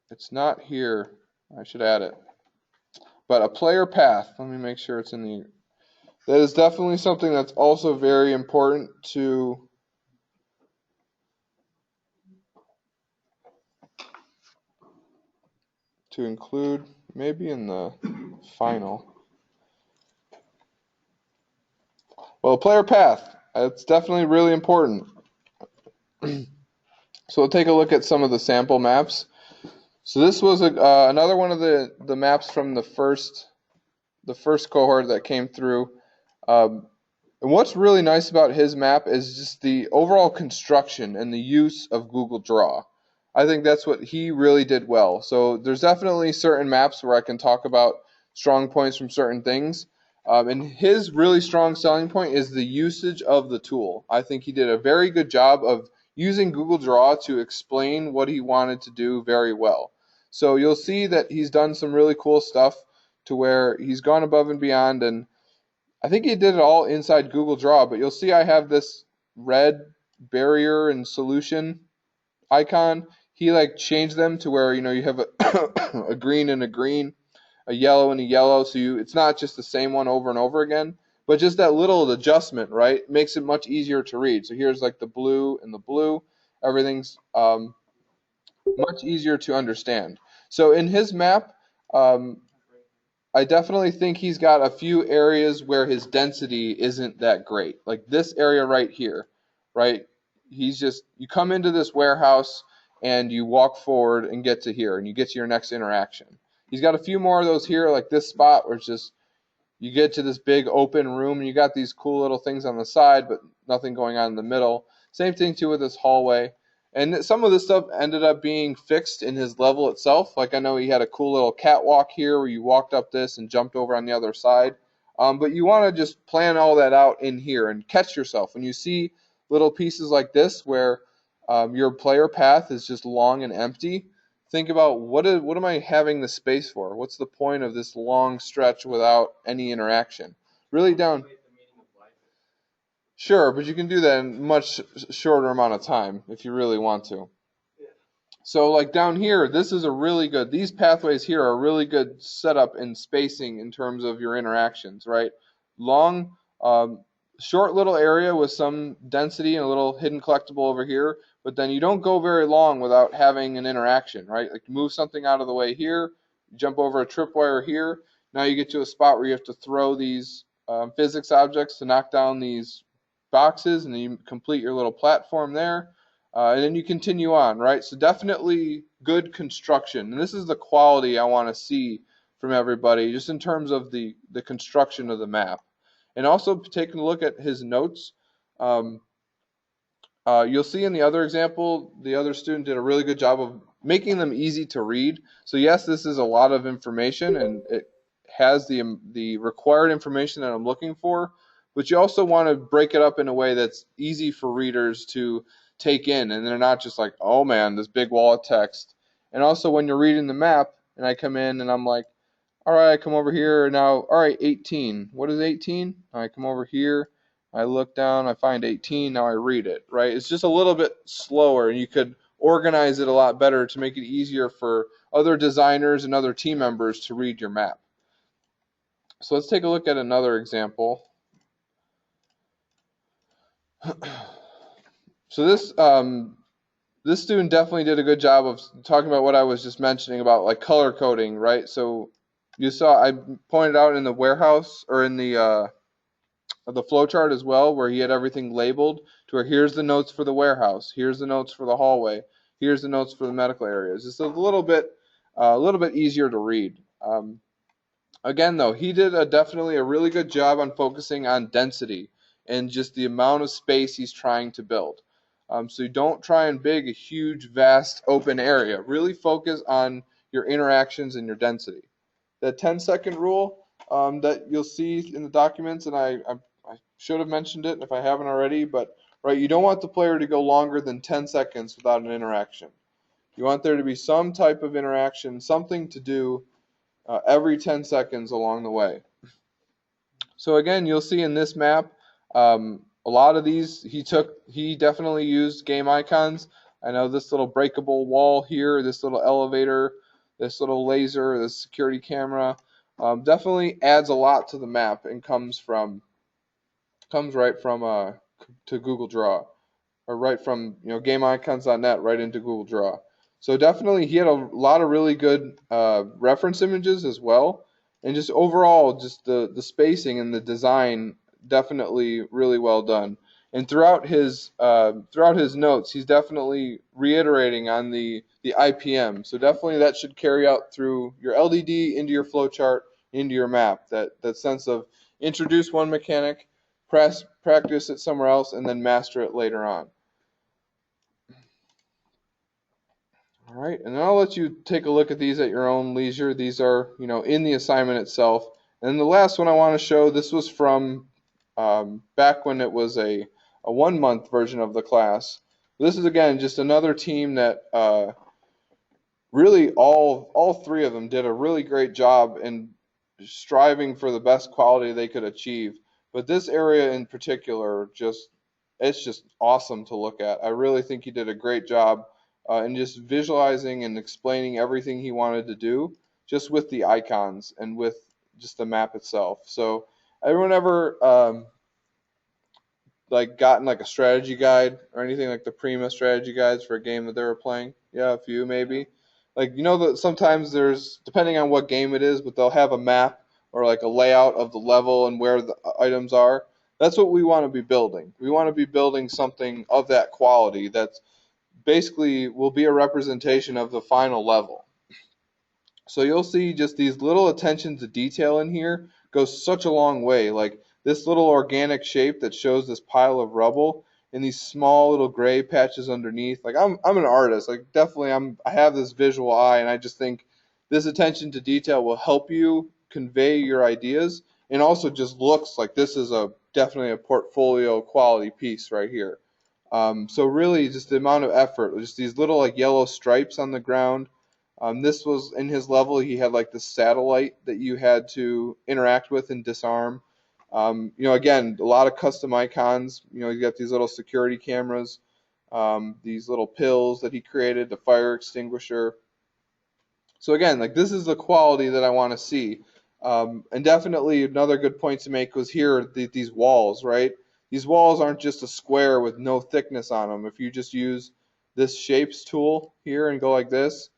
[SPEAKER 1] it's not here. I should add it. But a player path. Let me make sure it's in the. That is definitely something that's also very important to include, maybe in the final. Well, player path. It's definitely really important. So we'll take a look at some of the sample maps. So this was another one of the maps from the first cohort that came through. And what's really nice about his map is just the overall construction and the use of Google Draw. I think that's what he really did well. So there's definitely certain maps where I can talk about strong points from certain things. And his really strong selling point is the usage of the tool. I think he did a very good job of using Google Draw to explain what he wanted to do very well. So you'll see that he's done some really cool stuff to where he's gone above and beyond, and I think he did it all inside Google Draw, but you'll see I have this red barrier and solution icon. He like changed them to where you have a green and a green, a yellow and a yellow, so it's not just the same one over and over again, but just that little adjustment, right, makes it much easier to read. So here's like the blue and the blue. Everything's much easier to understand. So in his map, I definitely think he's got a few areas where his density isn't that great. Like this area right here, right? You come into this warehouse and you walk forward and get to here and you get to your next interaction. He's got a few more of those here, like this spot where it's just, you get to this big open room and you got these cool little things on the side, but nothing going on in the middle. Same thing too with this hallway. And some of this stuff ended up being fixed in his level itself. Like I know he had a cool little catwalk here where you walked up this and jumped over on the other side. But you want to just plan all that out in here and catch yourself. When you see little pieces like this where your player path is just long and empty, think about what am I having the space for? What's the point of this long stretch without any interaction? Really down. Sure, but you can do that in much shorter amount of time if you really want to. So like down here, this is these pathways here are a really good setup and spacing in terms of your interactions, right? Long, short little area with some density and a little hidden collectible over here, but then you don't go very long without having an interaction, right? Like move something out of the way here, jump over a tripwire here. Now you get to a spot where you have to throw these physics objects to knock down these boxes, and then you complete your little platform there. And then you continue on, right? So definitely good construction. And this is the quality I want to see from everybody, just in terms of the construction of the map. And also taking a look at his notes. You'll see in the other example, the other student did a really good job of making them easy to read. So yes, this is a lot of information, and it has the required information that I'm looking for. But you also want to break it up in a way that's easy for readers to take in, and they're not just like, oh man, this big wall of text. And also when you're reading the map, and I come in and I'm like, all right, I come over here now, all right, 18. What is 18? I come over here, I look down, I find 18, now I read it, right? It's just a little bit slower, and you could organize it a lot better to make it easier for other designers and other team members to read your map. So let's take a look at another example. So this this student definitely did a good job of talking about what I was just mentioning about like color coding, right? So you saw I pointed out in the warehouse or in the flow chart as well, where he had everything labeled to where here's the notes for the warehouse, here's the notes for the hallway, here's the notes for the medical areas. It's a little bit easier to read. Again, though, he did definitely a really good job on focusing on density and just the amount of space he's trying to build. So you don't try and big a huge, vast, open area. Really focus on your interactions and your density. The 10-second rule that you'll see in the documents, and I should have mentioned it if I haven't already, but right, you don't want the player to go longer than 10 seconds without an interaction. You want there to be some type of interaction, something to do every 10 seconds along the way. So again, you'll see in this map, a lot of these he definitely used game icons. I know this little breakable wall here, this little elevator, this little laser, this security camera, definitely adds a lot to the map and comes right from to Google Draw, or right from GameIcons.net right into Google Draw. So definitely he had a lot of really good reference images as well, and just overall just the spacing and the design definitely really well done. And throughout his notes, he's definitely reiterating on the IPM. So definitely that should carry out through your LDD into your flowchart, into your map. That sense of introduce one mechanic, practice it somewhere else, and then master it later on. All right, and then I'll let you take a look at these at your own leisure. These are, in the assignment itself. And the last one I want to show, this was from back when it was a 1-month version of the class. This is, again, just another team that really all three of them did a really great job in striving for the best quality they could achieve. But this area in particular, it's just awesome to look at. I really think he did a great job in just visualizing and explaining everything he wanted to do, just with the icons and with just the map itself. So everyone ever like gotten like a strategy guide or anything like the Prima strategy guides for a game that they were playing? Yeah, a few maybe. Like that sometimes there's, depending on what game it is, but they'll have a map or like a layout of the level and where the items are. That's what we want to be building. We want to be building something of that quality that's basically will be a representation of the final level. So you'll see just these little attention to detail in here goes such a long way. Like this little organic shape that shows this pile of rubble and these small little gray patches underneath. Like I'm an artist. Like definitely I have this visual eye, and I just think this attention to detail will help you convey your ideas, and also just looks like this is definitely a portfolio quality piece right here. So really just the amount of effort, just these little like yellow stripes on the ground. This was in his level. He had like the satellite that you had to interact with and disarm. Again, a lot of custom icons. You got these little security cameras, these little pills that he created, the fire extinguisher. So again, like this is the quality that I want to see. And definitely another good point to make was here, these walls, right? These walls aren't just a square with no thickness on them. If you just use this shapes tool here and go like this,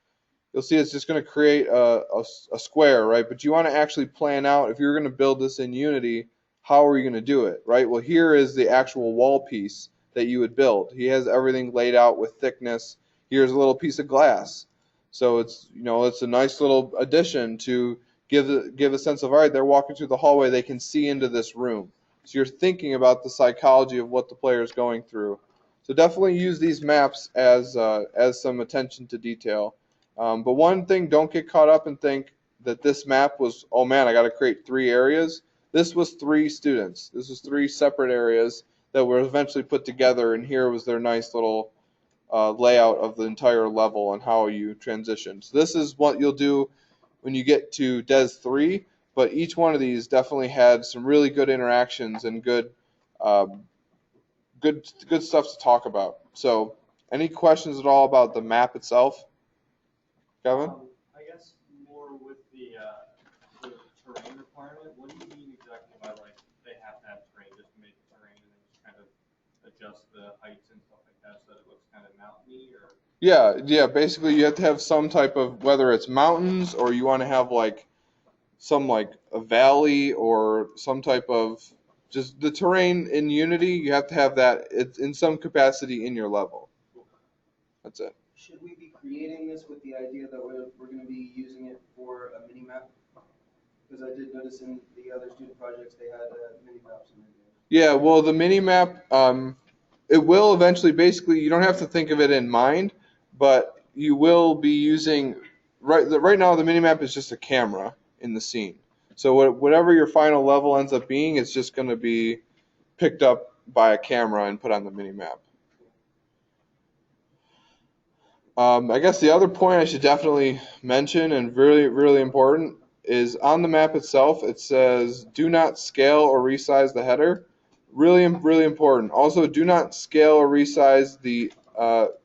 [SPEAKER 1] you'll see it's just going to create a square, right? But you want to actually plan out, if you're going to build this in Unity, how are you going to do it, right? Well, here is the actual wall piece that you would build. He has everything laid out with thickness. Here's a little piece of glass. So it's a nice little addition to give a sense of, all right, they're walking through the hallway, they can see into this room. So you're thinking about the psychology of what the player is going through. So definitely use these maps as some attention to detail. But one thing, don't get caught up and think that this map was, oh man, I got to create 3 areas. This was 3 students. This was 3 separate areas that were eventually put together, and here was their nice little layout of the entire level and how you transition. So this is what you'll do when you get to Des 3, but each one of these definitely had some really good interactions and good stuff to talk about. So any questions at all about the map itself? Kevin?
[SPEAKER 2] I guess more with the terrain requirement. What do you mean exactly by like they have to have terrain, just make terrain and then just kind of adjust the heights and stuff like that so that it looks kind of mountainy, or
[SPEAKER 1] Yeah. Basically, you have to have some type of, whether it's mountains or you want to have like some like a valley or some type of just the terrain in Unity. You have to have that it's in some capacity in your level. That's it.
[SPEAKER 3] Should we be creating this with the idea that we're going to be using it for a mini map? Because I did notice in the other student projects they had mini maps in there.
[SPEAKER 1] Yeah, well, the mini map, it will eventually, basically, you don't have to think of it in mind, but you will be using, right now the mini map is just a camera in the scene. So whatever your final level ends up being, it's just going to be picked up by a camera and put on the mini map. I guess the other point I should definitely mention, and really, really important, is on the map itself, it says do not scale or resize the header. Really, really important. Also, do not scale or resize the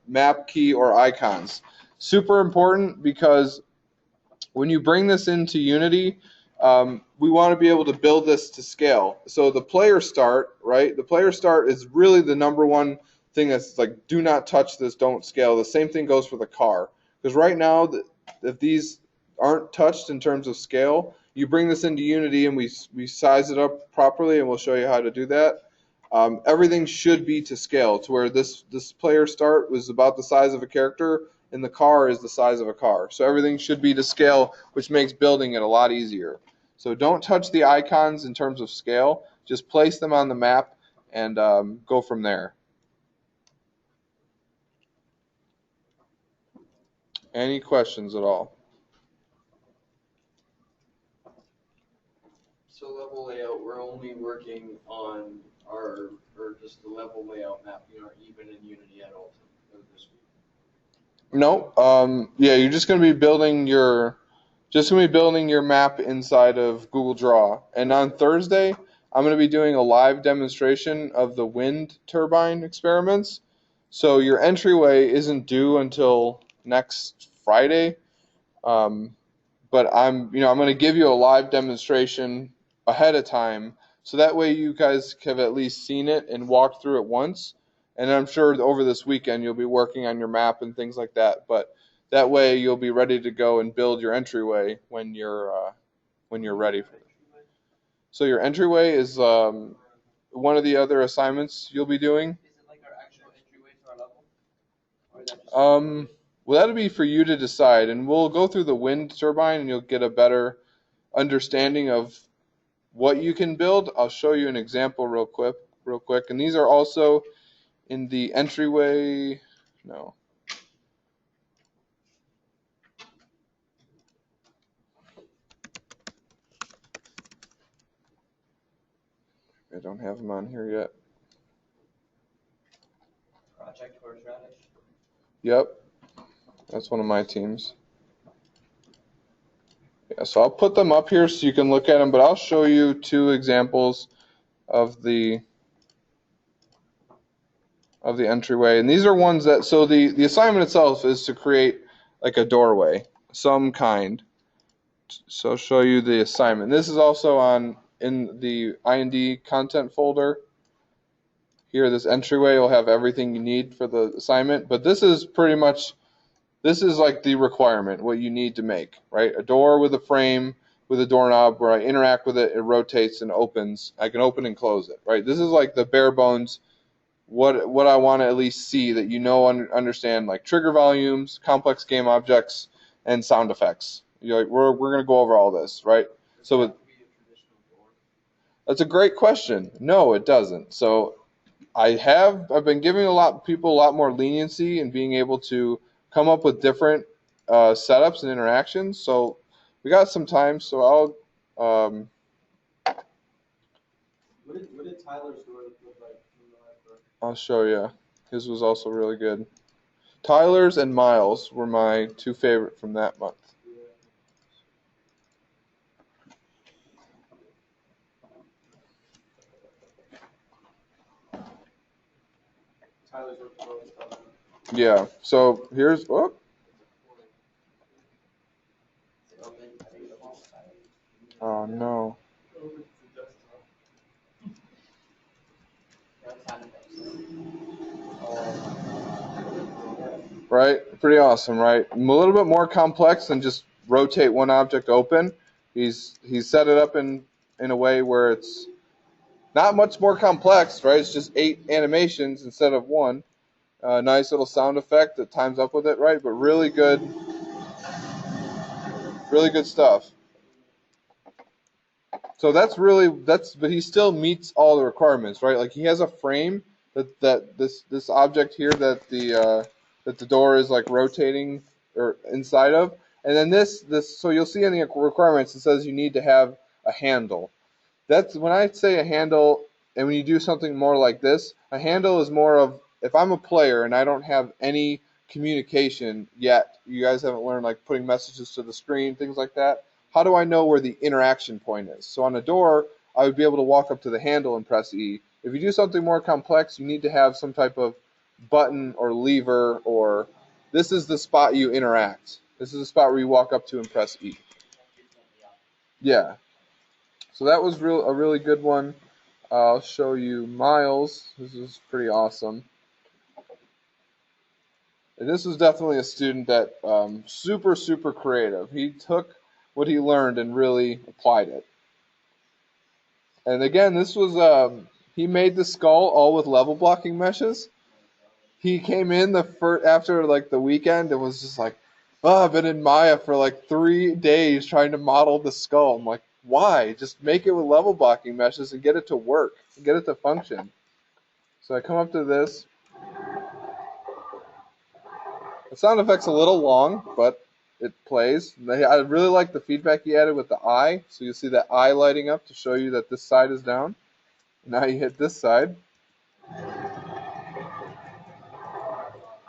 [SPEAKER 1] map key or icons. Super important because when you bring this into Unity, we want to be able to build this to scale. So the player start, right? The player start is really the number one thing that's like, do not touch this, don't scale. The same thing goes for the car. Because right now, if these aren't touched in terms of scale, you bring this into Unity and we size it up properly, and we'll show you how to do that. Everything should be to scale, to where this player start was about the size of a character, and the car is the size of a car. So everything should be to scale, which makes building it a lot easier. So don't touch the icons in terms of scale. Just place them on the map and go from there. Any questions at all?
[SPEAKER 4] So level layout, we're only working on or just the level layout map, even in Unity at all this week.
[SPEAKER 1] No. Yeah, you're just going to be building your map inside of Google Draw. And on Thursday, I'm going to be doing a live demonstration of the wind turbine experiments. So your entryway isn't due until next Friday. But I'm going to give you a live demonstration ahead of time, so that way you guys have at least seen it and walked through it once. And I'm sure over this weekend you'll be working on your map and things like that. But that way you'll be ready to go and build your entryway when you're ready for it. So your entryway is one of the other assignments you'll be doing.
[SPEAKER 5] Is it like our actual entryway to our level? Or is that just
[SPEAKER 1] Well, that'll be for you to decide, and we'll go through the wind turbine, and you'll get a better understanding of what you can build. I'll show you an example real quick. And these are also in the entryway. No. I don't have them on here yet.
[SPEAKER 5] Project Horseradish?
[SPEAKER 1] Yep. That's one of my teams. Yeah, so I'll put them up here so you can look at them, but I'll show you two examples of the entryway. And these are ones that, so the assignment itself is to create like a doorway, some kind. So I'll show you the assignment. This is also in the IND content folder. Here, this entryway will have everything you need for the assignment, but this is like the requirement, what you need to make, right? A door with a frame, with a doorknob where I interact with it, it rotates and opens. I can open and close it, right? This is like the bare bones, what I want to at least see, that understand, like trigger volumes, complex game objects, and sound effects. You're like, we're going to go over all this, right? So that's a great question. No, it doesn't. So I've been giving people a lot more leniency and being able to come up with different setups and interactions. So we got some time. So
[SPEAKER 3] What did Tyler's door look like in the last book?
[SPEAKER 1] I'll show you. His was also really good. Tyler's and Miles were my two favorite from that month.
[SPEAKER 3] Tyler's door was probably.
[SPEAKER 1] Yeah. So here's oh no. Right? Pretty awesome, right? A little bit more complex than just rotate one object open. He's set it up in a way where it's not much more complex, right? It's just 8 animations instead of 1. Nice little sound effect that times up with it, right? But really good stuff. So but he still meets all the requirements, right? Like he has a frame that this object here that the door is like rotating or inside of, and then this so you'll see in the requirements it says you need to have a handle. That's when I say a handle, and when you do something more like this, a handle is more of if I'm a player and I don't have any communication yet, you guys haven't learned like putting messages to the screen, things like that. How do I know where the interaction point is? So on a door, I would be able to walk up to the handle and press E. If you do something more complex, you need to have some type of button or lever, or this is the spot you interact. This is the spot where you walk up to and press E. Yeah. So that was a really good one. I'll show you Miles. This is pretty awesome. And this was definitely a student that super creative. He took what he learned and really applied it. And again, this was he made the skull all with level blocking meshes. He came in after like the weekend and was just like, "Oh, I've been in Maya for like 3 days trying to model the skull." I'm like, "Why? Just make it with level blocking meshes and get it to work, and get it to function." So I come up to this. The sound effect's a little long, but it plays. I really like the feedback he added with the eye. So you see that eye lighting up to show you that this side is down. Now you hit this side.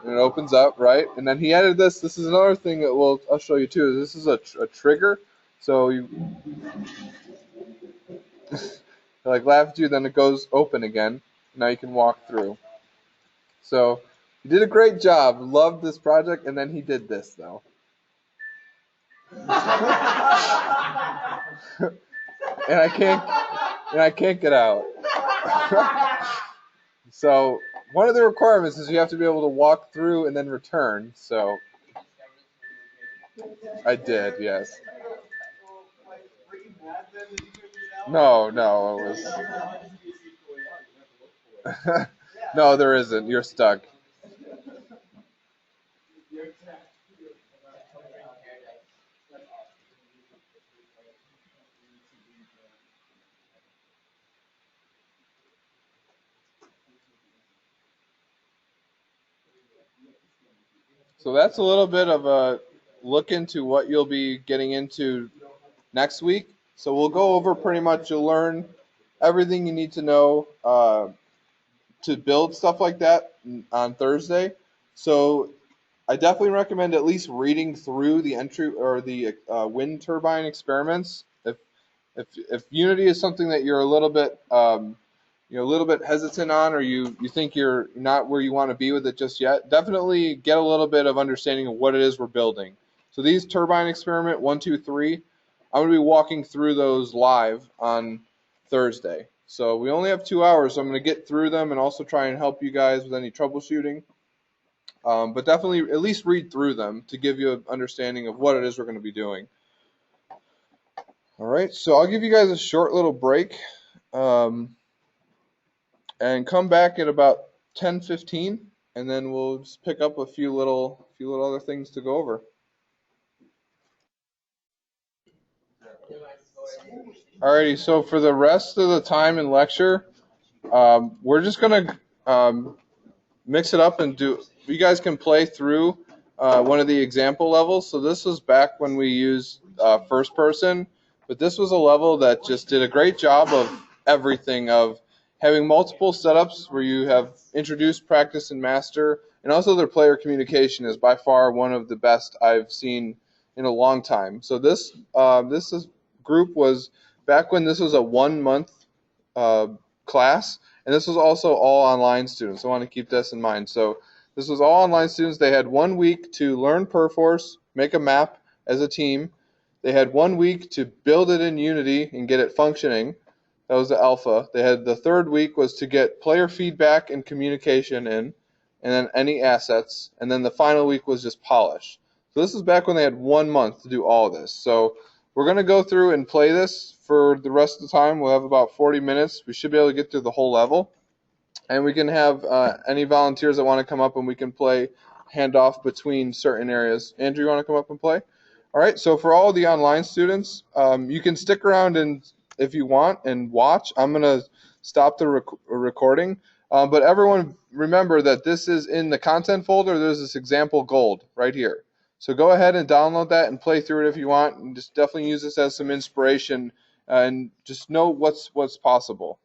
[SPEAKER 1] And it opens up, right? And then he added this. This is another thing that I'll show you too. This is a trigger. So you like laugh at you, then it goes open again. Now you can walk through. So he did a great job. Loved this project, and then he did this though. And I can't get out. So one of the requirements is you have to be able to walk through and then return. So I did, yes. No, it was. No, there isn't. You're stuck. So that's a little bit of a look into what you'll be getting into next week. So we'll go over pretty much, you'll learn everything you need to know to build stuff like that on Thursday. So I definitely recommend at least reading through the entry or the wind turbine experiments. If Unity is something that you're a little bit a little bit hesitant on, or you think you're not where you want to be with it just yet, definitely get a little bit of understanding of what it is we're building. So these turbine experiment 1, 2, 3, I'm going to be walking through those live on Thursday. So we only have 2 hours, so I'm going to get through them and also try and help you guys with any troubleshooting. But definitely at least read through them to give you an understanding of what it is we're going to be doing. All right, so I'll give you guys a short little break. And come back at about 10:15, and then we'll just pick up a few little other things to go over. Alrighty, so for the rest of the time in lecture, we're just gonna mix it up and do. You guys can play through one of the example levels. So this was back when we used first person, but this was a level that just did a great job of everything, of having multiple setups where you have introduced, practice, and master, and also their player communication is by far one of the best I've seen in a long time. So this group was back when this was a 1-month class, and this was also all online students. I want to keep this in mind. So this was all online students. They had 1 week to learn Perforce, make a map as a team. They had 1 week to build it in Unity and get it functioning. That was the alpha. They had the third week was to get player feedback and communication in. and then any assets, and then the final week was just polish. So this is back when they had 1 month to do all this. So we're going to go through and play this for the rest of the time. We'll have about 40 minutes. We should be able to get through the whole level. And we can have any volunteers that want to come up and we can play handoff between certain areas. Andrew, you want to come up and play? All right, so for all the online students, you can stick around and if you want and watch. I'm going to stop the recording. But everyone remember that this is in the content folder. There's this example gold right here. So go ahead and download that and play through it if you want. And just definitely use this as some inspiration and just know what's possible.